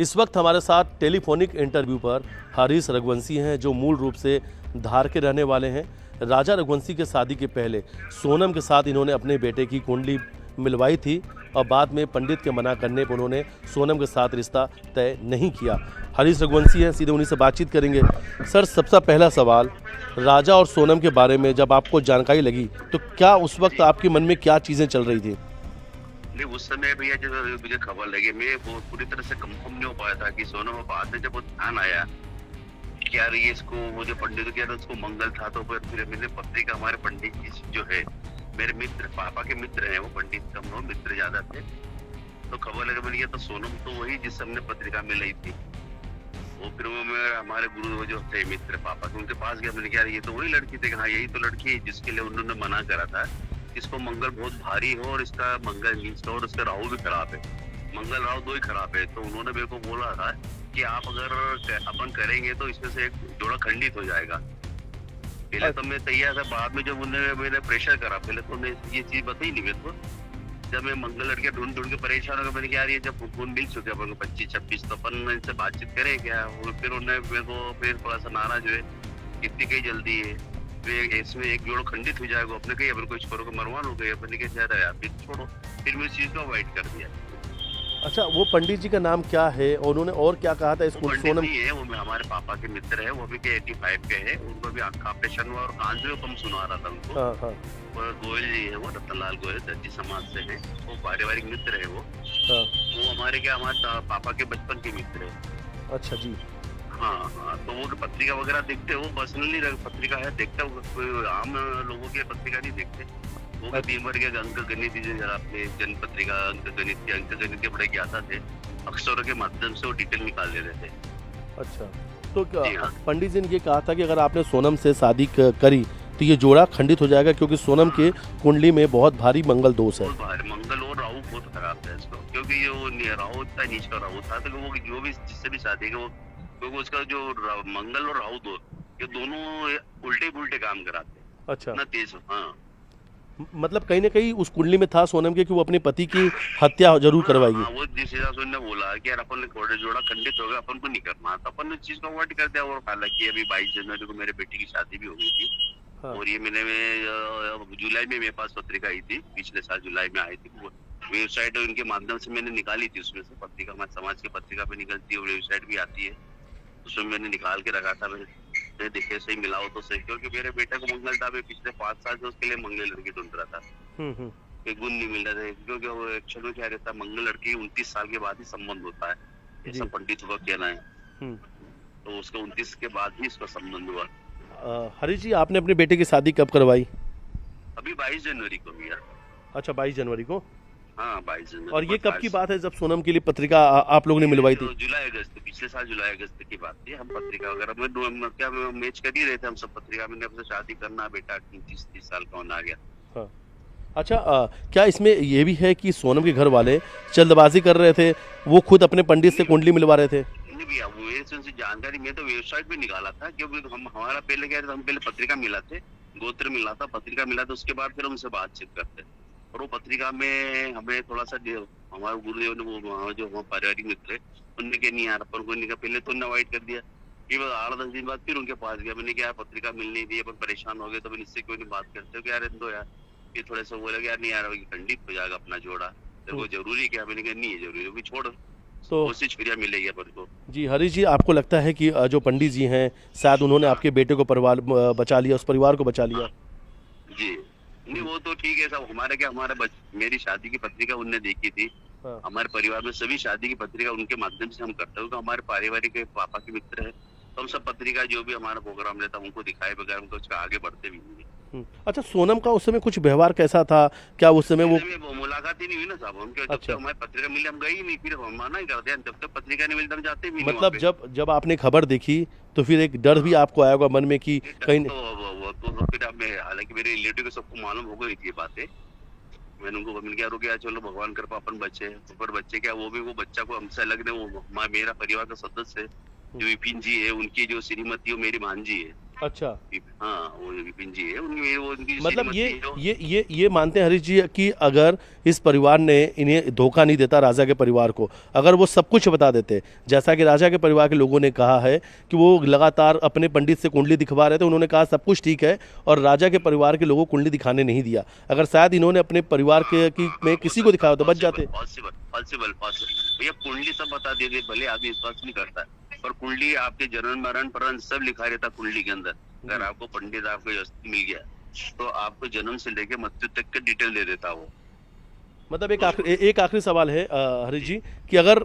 इस वक्त हमारे साथ टेलीफोनिक इंटरव्यू पर हरीश रघुवंशी हैं, जो मूल रूप से धार के रहने वाले हैं। राजा रघुवंशी के शादी के पहले सोनम के साथ इन्होंने अपने बेटे की कुंडली मिलवाई थी और बाद में पंडित के मना करने पर उन्होंने सोनम के साथ रिश्ता तय नहीं किया। हरीश रघुवंशी हैं, सीधे उन्हीं से बातचीत करेंगे। सर, सबसे पहला सवाल, राजा और सोनम के बारे में जब आपको जानकारी लगी तो क्या उस वक्त आपके मन में क्या चीज़ें चल रही थी? नहीं, उस समय भैया जब मुझे खबर लगी, मैं वो पूरी तरह से कंफर्म नहीं हो पाया था कि सोनम। बाद में जब वो ध्यान आया कि यार ये इसको, वो जो पंडित कह रहे उसको मंगल था, तो फिर मैंने पत्रिका, हमारे पंडित जी जो है मेरे मित्र, पापा के मित्र हैं, वो पंडित कम हो, मित्र ज्यादा थे, तो खबर लगा मैंने, तो सोनम तो वही जिस हमने पत्रिका में लाई थी। वो फिर वो मैं हमारे गुरु जो थे मित्र पापा के, उनके पास गया। मैंने कहा ये तो वही लड़की थी। हाँ, यही तो लड़की है जिसके लिए उन्होंने मना करा था, इसको मंगल बहुत भारी हो और इसका मंगल मीन्स और उसका राहु भी खराब है, मंगल राहु दो ही खराब है। तो उन्होंने मेरे को बोला था कि आप अगर अपन करेंगे तो इसमें से एक जोड़ा खंडित हो जाएगा। पहले तो मैं तैयार था, बाद में जब उन्होंने मैंने प्रेशर करा, पहले तो मैं ये चीज बताई नहीं मेरे को। जब मैं मंगल लड़के ढूंढ के परेशान हो गया, मैंने कहा यार ये जब फोन मिल चुके अपन को 25-26, तो अपन इनसे बातचीत करें क्या। फिर उन्होंने मेरे को फिर थोड़ा सा नाराज हुए, इतनी कहीं जल्दी है, इसमें एक जोड़ खंडित हो जाएगा। अपने कही अपन को इस को मरवा लो गए, अपने के ज्यादा यार फिर छोड़ो। फिर मैं इस चीज को अवॉइड कर दिया। अच्छा, वो पंडित जी का नाम क्या है और उन्होंने और क्या कहा था? इसको सोनम ही है, वो हमारे पापा के मित्र है, वो भी 85 के है। उनको भी आँख का ऑपरेशन हुआ और कान जो कम सुना रहा था उनको। हाँ हाँ। और गोयल जी है, वो रतनलाल गोयल दर्जी समाज से है, वो पारिवारिक मित्र है। वो हाँ। वो हमारे पापा के बचपन के मित्र है। अच्छा जी। हाँ हाँ, तो वो पत्रिका वगैरह देखते, वो पर्सनली पत्रिका है देखते, कोई आम लोगों की पत्रिका नहीं देखते। वो भी भर के अंक गणित अपने जन पत्रिका अंक गणित के बड़े ज्ञाता थे, अक्षरों के माध्यम से वो डिटेल निकाल लेते थे। अच्छा, तो हाँ। पंडित जी ने ये कहा था कि अगर आपने सोनम से शादी करी तो ये जोड़ा खंडित हो जाएगा, क्योंकि सोनम के कुंडली में बहुत भारी मंगल दोष है। मंगल और राहु बहुत खराब था इसको, क्योंकि ये राहु इतना नीच का राहु था, तो वो जो भी जिससे भी शादी का, क्योंकि उसका जो मंगल और राहु दो, ये दोनों उल्टे पुल्टे काम कराते। अच्छा, ना तेज। हाँ, मतलब कहीं ना कहीं उस कुंडली में था सोनम के कि वो अपने पति की हत्या जरूर करवाएगी। वो जिस हिसाब से उन्होंने बोला कि यार अपन जोड़ा खंडित हो गया, अपन को नहीं करना, तो अपन ने चीज को अवॉइड कर दिया। और हालांकि अभी 22 जनवरी को मेरे बेटे की शादी भी हो गई थी। हाँ। और ये मैंने जुलाई में मेरे पास पत्रिका आई थी, पिछले साल जुलाई में आई थी। वेबसाइट उनके माध्यम से मैंने निकाली थी, उसमें से पत्रिका, हमारे समाज की पत्रिका पे निकलती है, वेबसाइट भी आती है, उसमें मैंने निकाल के रखा था। मैंने देखे सही मिलाओ तो सही, क्योंकि मेरे बेटे को मंगल था, मैं पिछले 5 साल से उसके लिए मंगल लड़की ढूंढ रहा था। एक गुण नहीं मिल रहा था, क्योंकि वो एक्चुअल में क्या रहता है, मंगल लड़की 29 साल के बाद ही संबंध होता है, ऐसा पंडितों का कहना है। तो उसका 29 के बाद ही इसका संबंध हुआ। हरीश जी, आपने अपने बेटे की शादी कब करवाई? अभी 22 जनवरी को भैया। अच्छा, 22 जनवरी को। हाँ, 22 जनवरी। और ये कब की बात है जब सोनम के लिए पत्रिका आप लोगों ने मिलवाई थी? जुलाई अगस्त, पिछले साल जुलाई अगस्त की बात थी। हम पत्रिका वगैरह में क्या मैच कर ही रहे थे हम सब पत्रिका में, अब शादी करना, बेटा 30 साल का होना आ गया। हाँ। अच्छा, क्या इसमें ये भी है कि सोनम के घर वाले जल्दबाजी कर रहे थे, वो खुद अपने पंडित से कुंडली मिलवा रहे थे? नहीं भैया, वो जानकारी मैं तो वेबसाइट पे निकाला था, क्योंकि हमारा पहले क्या था, हम पहले पत्रिका मिलाते, गोत्र मिला था, पत्रिका मिला था, उसके बाद फिर हमसे बातचीत करते। और वो पत्रिका में हमें थोड़ा सा हमारे गुरुदेव ने, वो जो हमारे पारिवारिक मित्र है, उनने क्या नहीं यार अपन को नहीं, पहले तो उन्हें अवॉइड कर दिया। फिर 8-10 दिन बाद फिर उनके पास गया, मैंने क्या पत्रिका मिल नहीं दी, अपन परेशान हो गए, तो मैंने इससे क्यों नहीं बात करते हो, यार दो यार। फिर थोड़ा सा बोला यार नहीं यार, खंडित हो जाएगा अपना जोड़ा, तेरे को जरूरी क्या? मैंने कहा नहीं है जरूरी, अभी छोड़, तो उससे छुरिया मिलेगी अपन को। जी हरीश जी, आपको लगता है कि जो पंडित जी हैं शायद उन्होंने आपके बेटे को परिवार बचा लिया, उस परिवार को बचा लिया? जी नहीं, वो तो ठीक है सब। हमारे क्या, मेरी शादी की पत्रिका उनने देखी थी। हाँ। हमारे परिवार में सभी शादी की पत्रिका उनके माध्यम से हम करते हैं, तो हमारे पारिवारिक पापा के मित्र है, तो हम सब पत्रिका जो भी हमारा प्रोग्राम रहता है उनको दिखाए बगैर हम उसका आगे बढ़ते भी नहीं। अच्छा, सोनम का उस समय कुछ व्यवहार कैसा था? क्या उस समय वो मुलाकात ही नहीं हुई ना साहब हम? अच्छा। जब हमारी पत्रिका मिली हम गए ही नहीं, फिर हम मना ही करते हैं, जब तक पत्रिका नहीं मिलती हम जाते भी नहीं। मतलब जब आपने खबर देखी तो फिर एक डर भी आपको आया होगा मन में कि कहीं तो फिर हालांकि मेरे रिलेटिव को सबको मालूम हो गई थी बातें। मैंने उनको मिल गया, रुक गया, चलो भगवान कृपा अपन बच्चे, पर बच्चे क्या, वो भी वो बच्चा को हमसे अलग नहीं, वो मेरा परिवार का सदस्य है, जो विपिन जी है, उनकी जो श्रीमती है मेरी भांजी है। अच्छा, हाँ वो विपिन जी है, उनकी वो उनकी मतलब श्रीमती है जो ये मानते हैं हरीश जी कि अगर इस परिवार ने इन्हें धोखा नहीं देता राजा के परिवार को, अगर वो सब कुछ बता देते, जैसा कि राजा के परिवार के लोगों ने कहा है कि वो लगातार अपने पंडित से कुंडली दिखवा रहे थे, उन्होंने कहा सब कुछ ठीक है और राजा के परिवार के लोगों को कुंडली दिखाने नहीं दिया, अगर शायद इन्होंने अपने परिवार के में किसी को दिखाया तो बच जाते। पॉसिबल पॉसिबल पॉसिबल भैया कुंडली सब बता देते, भले आदमी विश्वास नहीं करता पर कुंडली आपके जन्म मरण परण सब लिखा रहता कुंडली के अंदर। अगर आपको पंडित आपको मिल गया तो आपको जन्म से लेके मृत्यु तक के डिटेल दे देता वो। मतलब एक आखिरी सवाल है हरीश जी कि अगर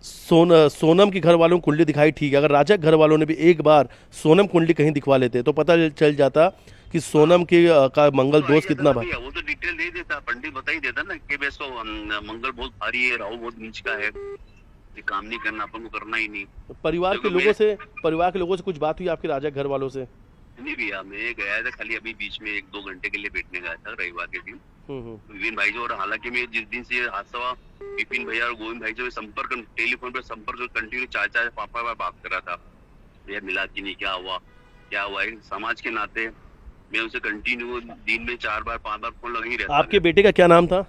सोनम के घर वालों को कुंडली दिखाई ठीक है, अगर राजा के घर वालों ने भी एक बार सोनम कुंडली कहीं दिखवा लेते तो पता चल जाता कि सोनम के का मंगल दोष कितना भारी। वो तो डिटेल दे देता, पंडित बता ही देता ना कि बेस को मंगल बहुत भारी है, राहु बहुत नीच का है, ये काम नहीं करना, अपन को करना ही नहीं। परिवार के लोगों से कुछ बात हुई आपके राजा के घर वालों से? नहीं भैया, मैं गया था खाली अभी बीच में 1-2 घंटे के लिए बैठने गया था रविवार के दिन विपिन भाई जो, और हालांकि मैं जिस दिन से हादसा हुआ विपिन भैया और गोविंद भाई जो संपर्क टेलीफोन पे संपर्क कंटिन्यू चाचा पापा बात कर रहा था, भैया मिला कि नहीं, क्या हुआ है, समाज के नाते मैं उनसे कंटिन्यू दिन में 4 बार 5 बार फोन लगा ही रहता। आपके बेटे का क्या नाम था?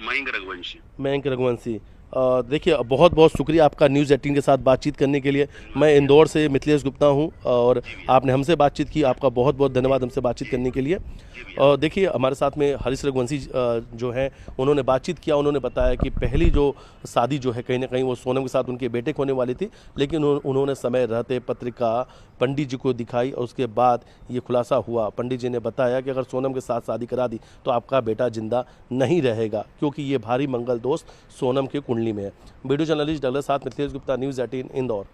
मयंक रघुवंशी। मयंक रघुवंशी। देखिए बहुत बहुत शुक्रिया आपका न्यूज़ 18 के साथ बातचीत करने के लिए। मैं इंदौर से मिथिलेश गुप्ता हूं और आपने हमसे बातचीत की, आपका बहुत बहुत धन्यवाद हमसे बातचीत करने के लिए। और देखिए हमारे साथ में हरीश रघुवंशी जो हैं उन्होंने बातचीत किया, उन्होंने बताया कि पहली जो शादी जो है कहीं ना कहीं वो सोनम के साथ उनके बेटे को होने वाली थी, लेकिन उन्होंने समय रहते पत्रिका पंडित जी को दिखाई और उसके बाद ये खुलासा हुआ, पंडित जी ने बताया कि अगर सोनम के साथ शादी करा दी तो आपका बेटा जिंदा नहीं रहेगा क्योंकि ये भारी मंगल दोष सोनम के कुंडली में है। वीडियो जर्नलिस्ट डगलस साथ मिथिलेश गुप्ता, न्यूज़ 18 इंदौर।